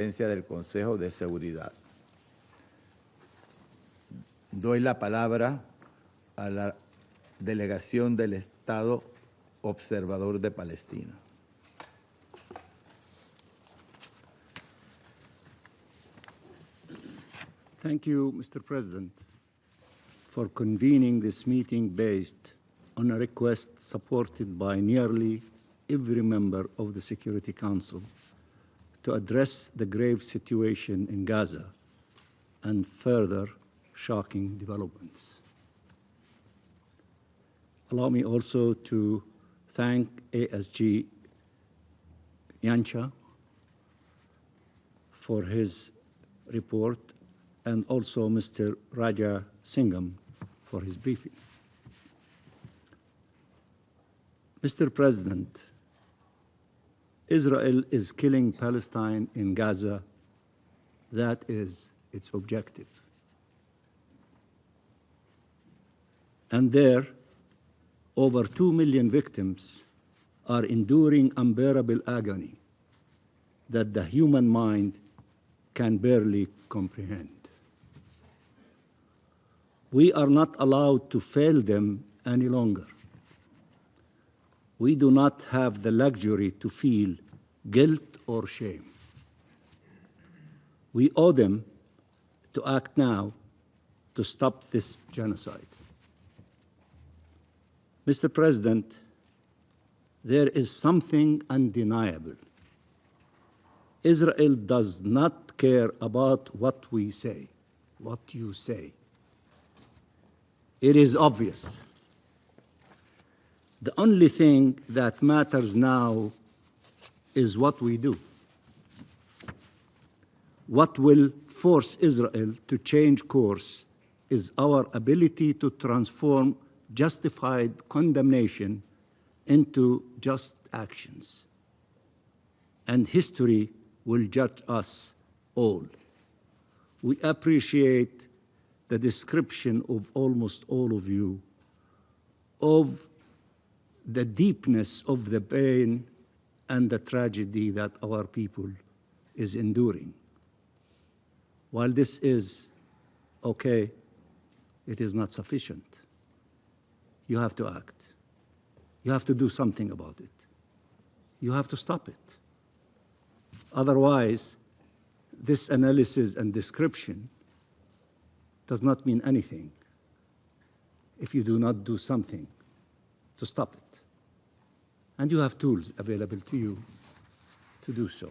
del Consejo de Seguridad. Doy la palabra a la delegación del Estado Observador de Palestina. Thank you, Mr. President, for convening this meeting based on a request supported by nearly every member of the Security Council to address the grave situation in Gaza and further shocking developments. Allow me also to thank ASG Yancha for his report and also Mr. Raja Singham for his briefing. Mr. President, Israel is killing Palestine in Gaza. That is its objective. And there, over 2 million victims are enduring unbearable agony that the human mind can barely comprehend. We are not allowed to fail them any longer. We do not have the luxury to feel guilt or shame. We owe them to act now to stop this genocide. Mr. President, there is something undeniable. Israel does not care about what we say, what you say. It is obvious. The only thing that matters now is what we do. What will force Israel to change course is our ability to transform justified condemnation into just actions. And history will judge us all. We appreciate the description of almost all of you of the deepness of the pain and the tragedy that our people is enduring. While this is okay, it is not sufficient. You have to act. You have to do something about it. You have to stop it. Otherwise, this analysis and description does not mean anything if you do not do something to stop it. And you have tools available to you to do so.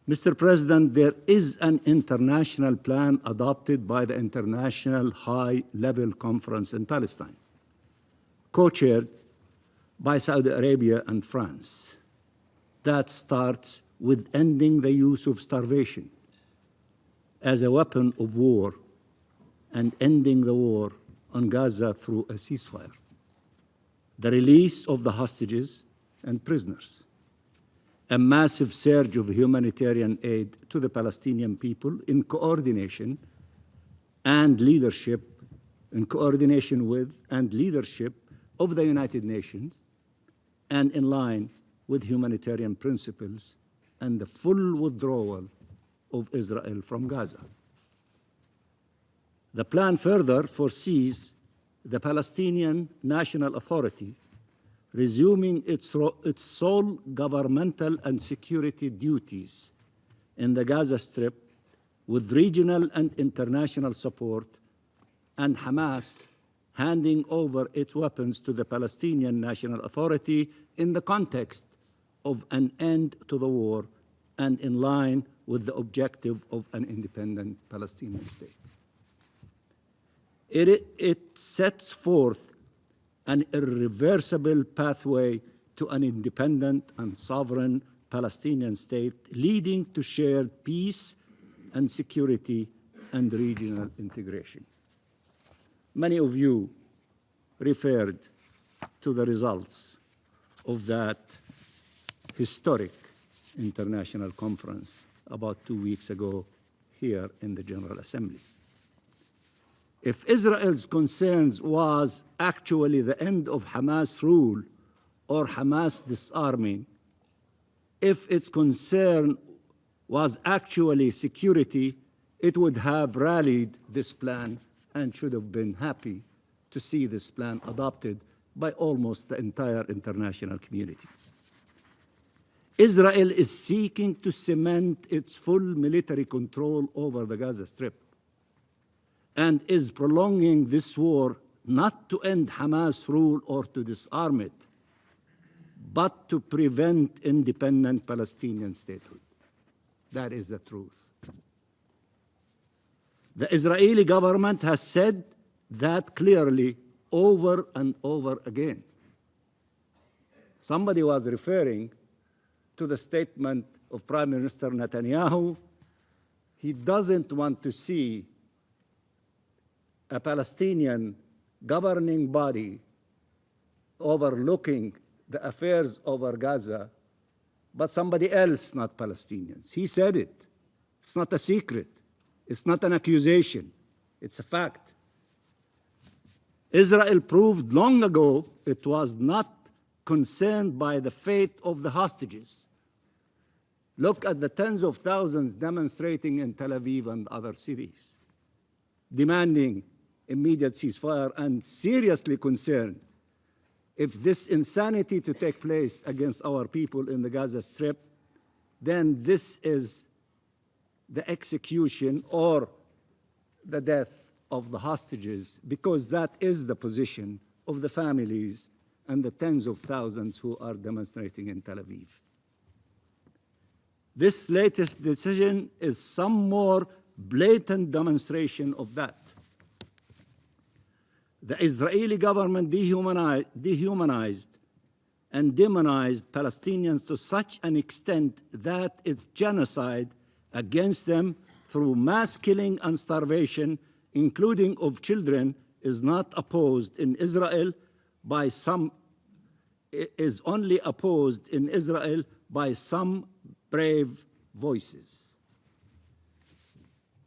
Mr. President, there is an international plan adopted by the International High-Level Conference in Palestine, co-chaired by Saudi Arabia and France, that starts with ending the use of starvation as a weapon of war and ending the war on Gaza through a ceasefire, the release of the hostages and prisoners, a massive surge of humanitarian aid to the Palestinian people in coordination and leadership, in coordination with and leadership of the United Nations, and in line with humanitarian principles and the full withdrawal of Israel from Gaza. The plan further foresees the Palestinian National Authority resuming its sole governmental and security duties in the Gaza Strip with regional and international support, and Hamas handing over its weapons to the Palestinian National Authority in the context of an end to the war and in line with the objective of an independent Palestinian state. It sets forth an irreversible pathway to an independent and sovereign Palestinian state leading to shared peace and security and regional integration. Many of you referred to the results of that historic international conference about 2 weeks ago here in the General Assembly. If Israel's concerns was actually the end of Hamas rule or Hamas disarming, if its concern was actually security, it would have rallied this plan and should have been happy to see this plan adopted by almost the entire international community. Israel is seeking to cement its full military control over the Gaza Strip and is prolonging this war not to end Hamas rule or to disarm it, but to prevent independent Palestinian statehood. That is the truth. The Israeli government has said that clearly over and over again. Somebody was referring to the statement of Prime Minister Netanyahu. He doesn't want to see a Palestinian governing body overlooking the affairs over Gaza, but somebody else, not Palestinians. He said it. It's not a secret. It's not an accusation. It's a fact. Israel proved long ago it was not concerned by the fate of the hostages. Look at the tens of thousands demonstrating in Tel Aviv and other cities, demanding immediate ceasefire and seriously concerned if this insanity to take place against our people in the Gaza Strip, then this is the execution or the death of the hostages, because that is the position of the families and the tens of thousands who are demonstrating in Tel Aviv. This latest decision is some more blatant demonstration of that. The Israeli government dehumanized and demonized Palestinians to such an extent that its genocide against them through mass killing and starvation, including of children, is not opposed in Israel by some, is only opposed in Israel by some brave voices.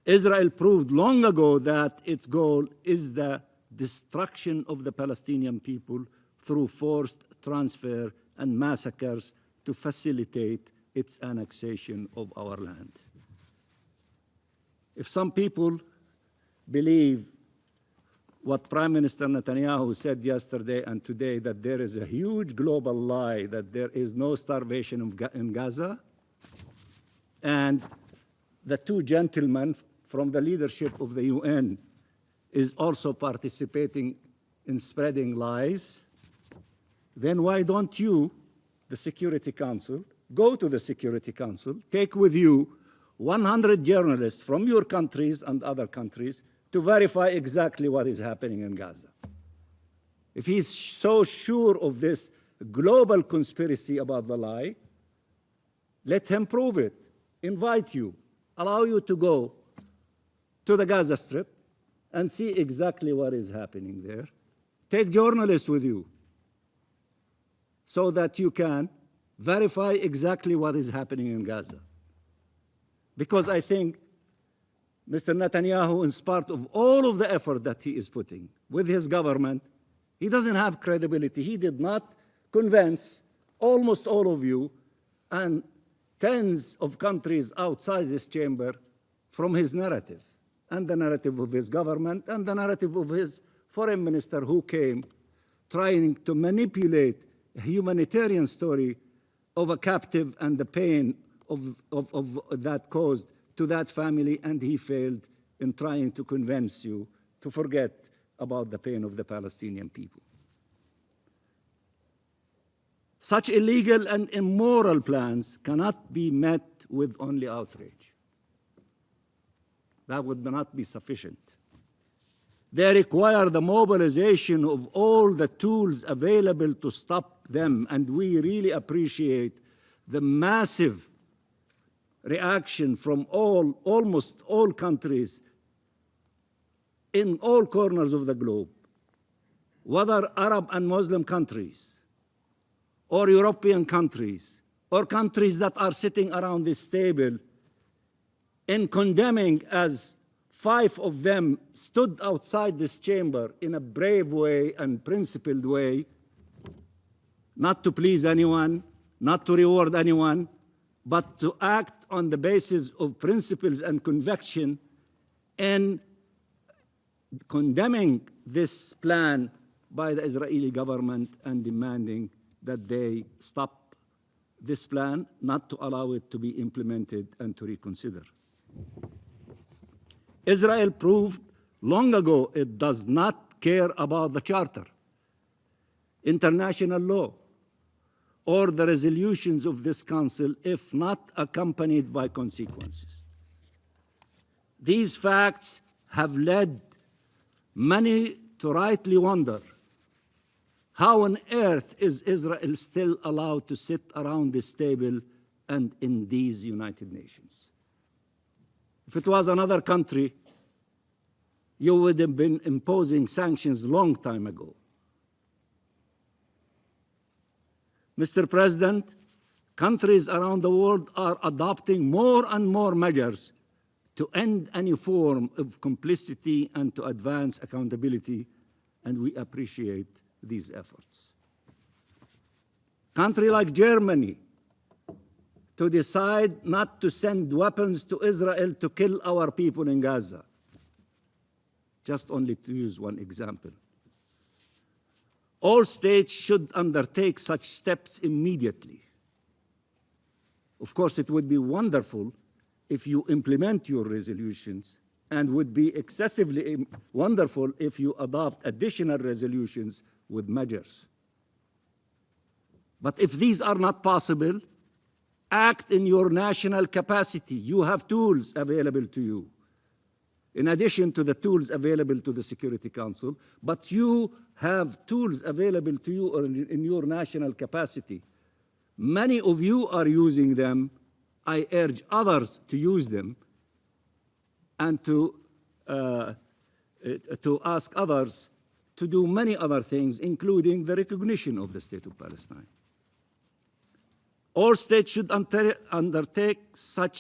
Israel proved long ago that its goal is the destruction of the Palestinian people through forced transfer and massacres to facilitate its annexation of our land. If some people believe what Prime Minister Netanyahu said yesterday and today, that there is a huge global lie, that there is no starvation in Gaza, and the two gentlemen from the leadership of the UN is also participating in spreading lies, then why don't you, the Security Council, go to the Security Council, take with you 100 journalists from your countries and other countries to verify exactly what is happening in Gaza. If he's so sure of this global conspiracy about the lie, let him prove it, invite you, allow you to go to the Gaza Strip and see exactly what is happening there. Take journalists with you so that you can verify exactly what is happening in Gaza. Because I think Mr. Netanyahu, in spite of all of the effort that he is putting with his government, he doesn't have credibility. He did not convince almost all of you and tens of countries outside this chamber from his narrative, and the narrative of his government, and the narrative of his foreign minister, who came trying to manipulate a humanitarian story of a captive and the pain of that caused to that family, and he failed in trying to convince you to forget about the pain of the Palestinian people. Such illegal and immoral plans cannot be met with only outrage. That would not be sufficient. They require the mobilization of all the tools available to stop them, and we really appreciate the massive reaction from almost all countries in all corners of the globe, whether Arab and Muslim countries, or European countries, or countries that are sitting around this table, in condemning, as 5 of them stood outside this chamber in a brave way and principled way, not to please anyone, not to reward anyone, but to act on the basis of principles and conviction in condemning this plan by the Israeli government and demanding that they stop this plan, not to allow it to be implemented and to reconsider. Israel proved long ago it does not care about the Charter, international law, or the resolutions of this Council if not accompanied by consequences. These facts have led many to rightly wonder, how on earth is Israel still allowed to sit around this table and in these United Nations? If it was another country, you would have been imposing sanctions long time ago. Mr. President, countries around the world are adopting more and more measures to end any form of complicity and to advance accountability, and we appreciate these efforts. Country like Germany to decide not to send weapons to Israel to kill our people in Gaza, just only to use one example. All states should undertake such steps immediately. Of course, it would be wonderful if you implement your resolutions, and would be excessively wonderful if you adopt additional resolutions with measures. But if these are not possible, act in your national capacity. You have tools available to you, in addition to the tools available to the Security Council, but you have tools available to you in your national capacity. Many of you are using them. I urge others to use them, and to ask others to do many other things, including the recognition of the State of Palestine. All states should undertake such